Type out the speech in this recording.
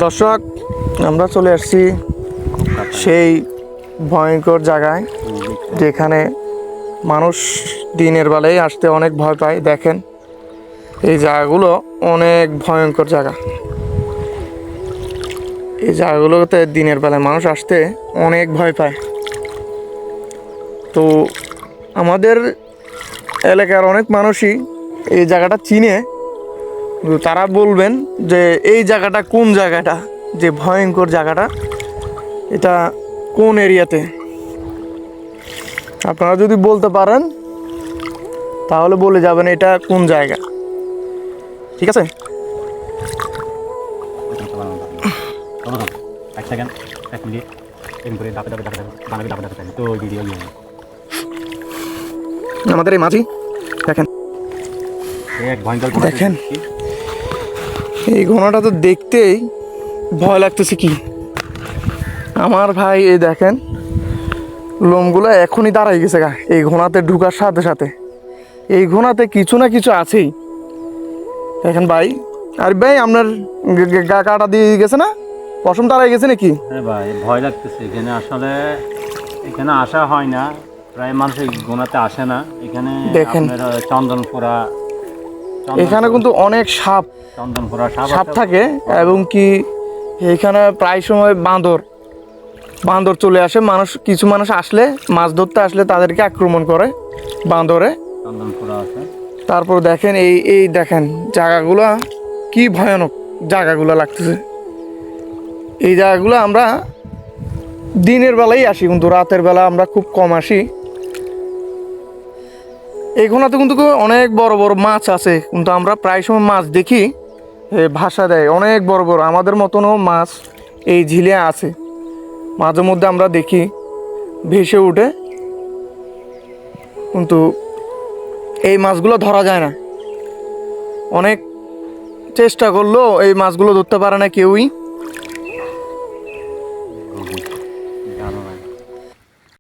দর্শক, আমরা চলে আসছি সেই ভয়ঙ্কর জায়গায় যেখানে মানুষ দিনের বেলায় আসতে অনেক ভয় পায়। দেখেন, এই জায়গাগুলো অনেক ভয়ঙ্কর জায়গা। এই জায়গাগুলোতে দিনের বেলায় মানুষ আসতে অনেক ভয় পায়। তো আমাদের এলাকার অনেক মানুষই এই জায়গাটা চিনে। তারা বলবেন যে এই জায়গাটা কোন জায়গাটা, যে ভয়ঙ্কর জায়গাটা, এটা কোন এরিয়াতে। আপনারা যদি বলতে পারেন তাহলে বলে যাবেন এটা কোন জায়গা। ঠিক আছে? আমাদের এই মাঝি দেখেন, দেখেন এই ঘোড়াটা তো দেখতেই ভয় লাগতেছে। কি আমার ভাই, এই দেখেন লোমগুলো এখনই দাঁড়াই গেছে গা এই ঘোড়াতে ঢুকার সাথে সাথে। এই ঘোড়াতে কিছু না কিছু আছেই। দেখেন ভাই, আর ভাই আপনার গা কাটা দিয়ে গেছে না, পশম দাঁড়াই গেছে নাকি? হ্যাঁ ভাই, ভয় লাগতেছে। এখানে আসলে এখানে আসা হয় না, প্রায় মানুষ এই গোনাতে আসে না। এখানে দেখেন চন্দনপুরা, এখানে কিন্তু অনেক সাপ চন্দনপুরা সাপ থাকে, এবং কি এখানে প্রায় সময় বাঁদর চলে আসে। কিছু মানুষ আসলে, মাছ ধরতে আসলে তাদেরকে আক্রমণ করে বাঁদরে। চন্দনপুরা আছে। তারপর দেখেন এই দেখেন জায়গাগুলো কি ভয়ানক জায়গাগুলো লাগতেছে। এই জায়গাগুলো আমরা দিনের বেলায় আসি, কিন্তু রাতের বেলা আমরা খুব কম আসি। এইখানে কিন্তু অনেক বড় বড় মাছ আছে, কিন্তু আমরা প্রায় সময় মাছ দেখি ভাসা দেয় অনেক বড় বড়। আমাদের মতনও মাছ এই ঝিলে আছে, মাঝে মধ্যে আমরা দেখি ভেসে উঠে, কিন্তু এই মাছগুলো ধরা যায় না। অনেক চেষ্টা করলেও এই মাছগুলো ধরতে পারে না কেউই।